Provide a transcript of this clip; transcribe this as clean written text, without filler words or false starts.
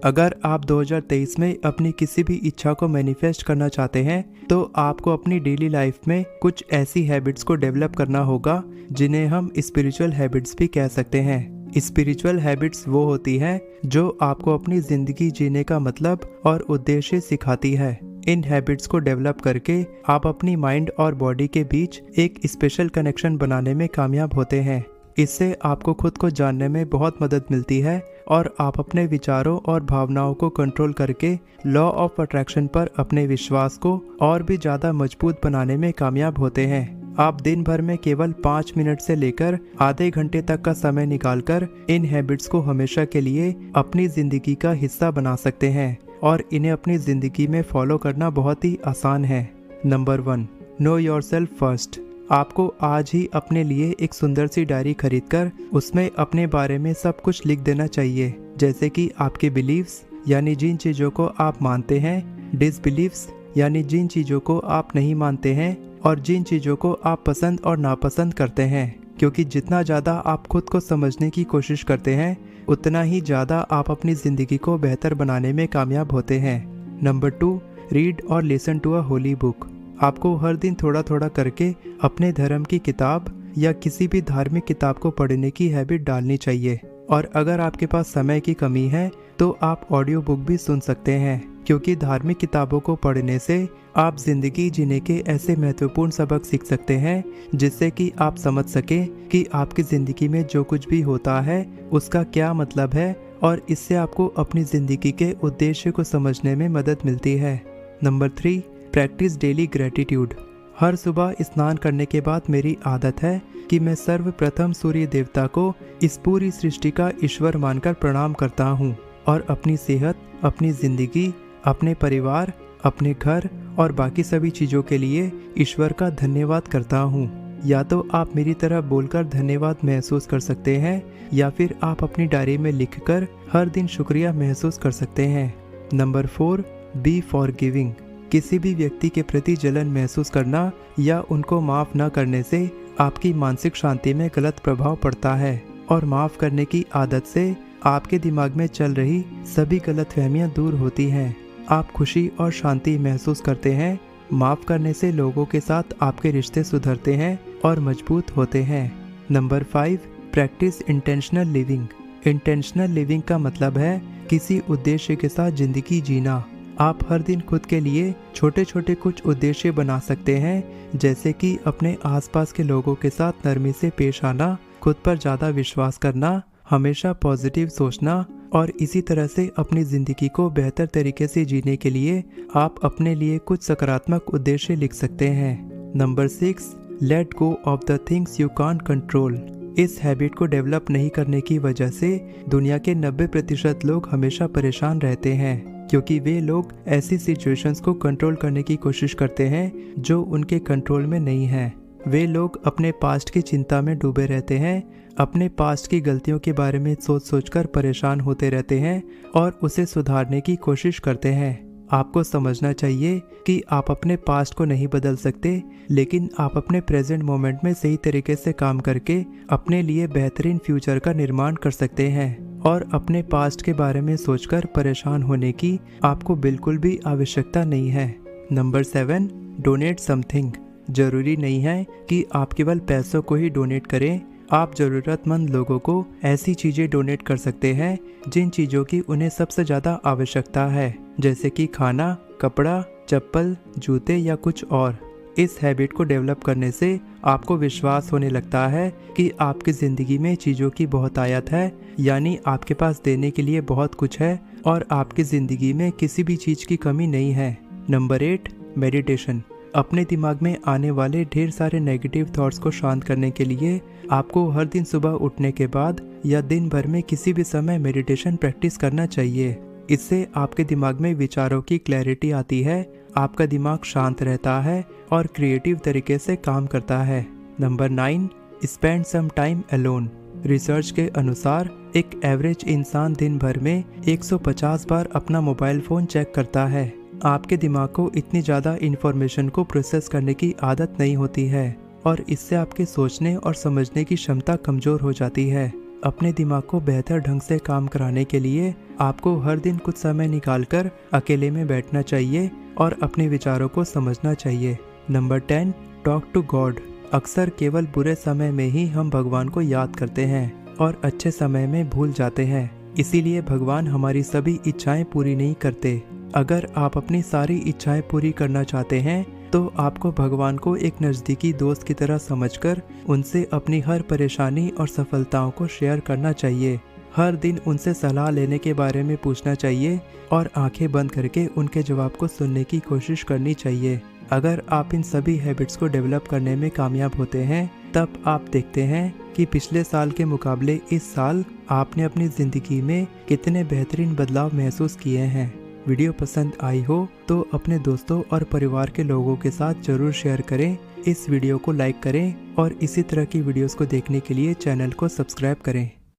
अगर आप 2023 में अपनी किसी भी इच्छा को मैनिफेस्ट करना चाहते हैं तो आपको अपनी डेली लाइफ में कुछ ऐसी हैबिट्स को डेवलप करना होगा जिन्हें हम स्पिरिचुअल हैबिट्स भी कह सकते हैं। स्पिरिचुअल हैबिट्स वो होती हैं जो आपको अपनी जिंदगी जीने का मतलब और उद्देश्य सिखाती है। इन हैबिट्स को डेवलप करके आप अपनी माइंड और बॉडी के बीच एक स्पेशल कनेक्शन बनाने में कामयाब होते हैं। इससे आपको खुद को जानने में बहुत मदद मिलती है और आप अपने विचारों और भावनाओं को कंट्रोल करके लॉ ऑफ अट्रैक्शन पर अपने विश्वास को और भी ज़्यादा मजबूत बनाने में कामयाब होते हैं। आप दिन भर में केवल 5 मिनट से लेकर आधे घंटे तक का समय निकालकर इन हैबिट्स को हमेशा के लिए अपनी ज़िंदगी का हिस्सा बना सकते हैं और इन्हें अपनी ज़िंदगी में फॉलो करना बहुत ही आसान है। Number 1, no yourself first. आपको आज ही अपने लिए एक सुंदर सी डायरी खरीदकर उसमें अपने बारे में सब कुछ लिख देना चाहिए, जैसे कि आपके बिलीव्स यानी जिन चीज़ों को आप मानते हैं, डिसबिलीव्स यानी जिन चीज़ों को आप नहीं मानते हैं और जिन चीज़ों को आप पसंद और नापसंद करते हैं। क्योंकि जितना ज़्यादा आप खुद को समझने की कोशिश करते हैं उतना ही ज़्यादा आप अपनी ज़िंदगी को बेहतर बनाने में कामयाब होते हैं। नंबर 2, रीड और listen to a holy book. आपको हर दिन थोड़ा थोड़ा करके अपने धर्म की किताब या किसी भी धार्मिक किताब को पढ़ने की हैबिट डालनी चाहिए। और अगर आपके पास समय की कमी है तो आप ऑडियो बुक भी सुन सकते हैं, क्योंकि धार्मिक किताबों को पढ़ने से आप जिंदगी जीने के ऐसे महत्वपूर्ण सबक सीख सकते हैं जिससे कि आप समझ सकें कि आपकी ज़िंदगी में जो कुछ भी होता है उसका क्या मतलब है, और इससे आपको अपनी ज़िंदगी के उद्देश्य को समझने में मदद मिलती है। Number 3, practise daily gratitude. हर सुबह स्नान करने के बाद मेरी आदत है कि मैं सर्वप्रथम सूर्य देवता को इस पूरी सृष्टि का ईश्वर मानकर प्रणाम करता हूँ और अपनी सेहत, अपनी ज़िंदगी, अपने परिवार, अपने घर और बाकी सभी चीज़ों के लिए ईश्वर का धन्यवाद करता हूँ। या तो आप मेरी तरह बोलकर धन्यवाद महसूस कर सकते हैं या फिर आप अपनी डायरी में लिखकर हर दिन शुक्रिया महसूस कर सकते हैं। Number 4, be forgiving. किसी भी व्यक्ति के प्रति जलन महसूस करना या उनको माफ़ न करने से आपकी मानसिक शांति में गलत प्रभाव पड़ता है, और माफ़ करने की आदत से आपके दिमाग में चल रही सभी गलतफहमियां दूर होती हैं। आप खुशी और शांति महसूस करते हैं। माफ़ करने से लोगों के साथ आपके रिश्ते सुधरते हैं और मजबूत होते हैं। Number 5, practice intentional living. Intentional living का मतलब है किसी उद्देश्य के साथ ज़िंदगी जीना। आप हर दिन खुद के लिए छोटे छोटे कुछ उद्देश्य बना सकते हैं, जैसे कि अपने आसपास के लोगों के साथ नरमी से पेश आना, खुद पर ज़्यादा विश्वास करना, हमेशा पॉजिटिव सोचना, और इसी तरह से अपनी ज़िंदगी को बेहतर तरीके से जीने के लिए आप अपने लिए कुछ सकारात्मक उद्देश्य लिख सकते हैं। Number 6, let go of the things you can't control. इस हैबिट को डेवलप नहीं करने की वजह से दुनिया के 90% लोग हमेशा परेशान रहते हैं, क्योंकि वे लोग ऐसी सिचुएशंस को कंट्रोल करने की कोशिश करते हैं जो उनके कंट्रोल में नहीं है। वे लोग अपने पास्ट की चिंता में डूबे रहते हैं, अपने पास्ट की गलतियों के बारे में सोच सोचकर परेशान होते रहते हैं और उसे सुधारने की कोशिश करते हैं। आपको समझना चाहिए कि आप अपने पास्ट को नहीं बदल सकते, लेकिन आप अपने प्रेजेंट मोमेंट में सही तरीके से काम करके अपने लिए बेहतरीन फ्यूचर का निर्माण कर सकते हैं। और अपने पास्ट के बारे में सोचकर परेशान होने की आपको बिल्कुल भी आवश्यकता नहीं है। Number 7, donate something. जरूरी नहीं है कि आप केवल पैसों को ही डोनेट करें। आप ज़रूरतमंद लोगों को ऐसी चीज़ें डोनेट कर सकते हैं जिन चीज़ों की उन्हें सबसे ज़्यादा आवश्यकता है, जैसे कि खाना, कपड़ा, चप्पल, जूते या कुछ और। इस हैबिट को डेवलप करने से आपको विश्वास होने लगता है कि आपकी ज़िंदगी में चीज़ों की बहुतायत है, यानी आपके पास देने के लिए बहुत कुछ है और आपकी ज़िंदगी में किसी भी चीज़ की कमी नहीं है। Number 8, meditation. अपने दिमाग में आने वाले ढेर सारे नेगेटिव थॉट्स को शांत करने के लिए आपको हर दिन सुबह उठने के बाद या दिन भर में किसी भी समय मेडिटेशन प्रैक्टिस करना चाहिए। इससे आपके दिमाग में विचारों की क्लैरिटी आती है, आपका दिमाग शांत रहता है और क्रिएटिव तरीके से काम करता है। Number 9, spend some time alone. Research के अनुसार एक एवरेज इंसान दिन भर में 150 बार अपना मोबाइल फ़ोन चेक करता है। आपके दिमाग को इतनी ज़्यादा इन्फॉर्मेशन को प्रोसेस करने की आदत नहीं होती है और इससे आपके सोचने और समझने की क्षमता कमज़ोर हो जाती है। अपने दिमाग को बेहतर ढंग से काम कराने के लिए आपको हर दिन कुछ समय निकालकर अकेले में बैठना चाहिए और अपने विचारों को समझना चाहिए। Number 10, talk to God. अक्सर केवल बुरे समय में ही हम भगवान को याद करते हैं और अच्छे समय में भूल जाते हैं। इसीलिए भगवान हमारी सभी इच्छाएं पूरी नहीं करते। अगर आप अपनी सारी इच्छाएं पूरी करना चाहते हैं तो आपको भगवान को एक नज़दीकी दोस्त की तरह समझकर उनसे अपनी हर परेशानी और सफलताओं को शेयर करना चाहिए। हर दिन उनसे सलाह लेने के बारे में पूछना चाहिए और आंखें बंद करके उनके जवाब को सुनने की कोशिश करनी चाहिए। अगर आप इन सभी हैबिट्स को डेवलप करने में कामयाब होते हैं तब आप देखते हैं कि पिछले साल के मुकाबले इस साल आपने अपनी ज़िंदगी में कितने बेहतरीन बदलाव महसूस किए हैं। वीडियो पसंद आई हो तो अपने दोस्तों और परिवार के लोगों के साथ ज़रूर शेयर करें। इस वीडियो को लाइक करें और इसी तरह की वीडियोस को देखने के लिए चैनल को सब्सक्राइब करें।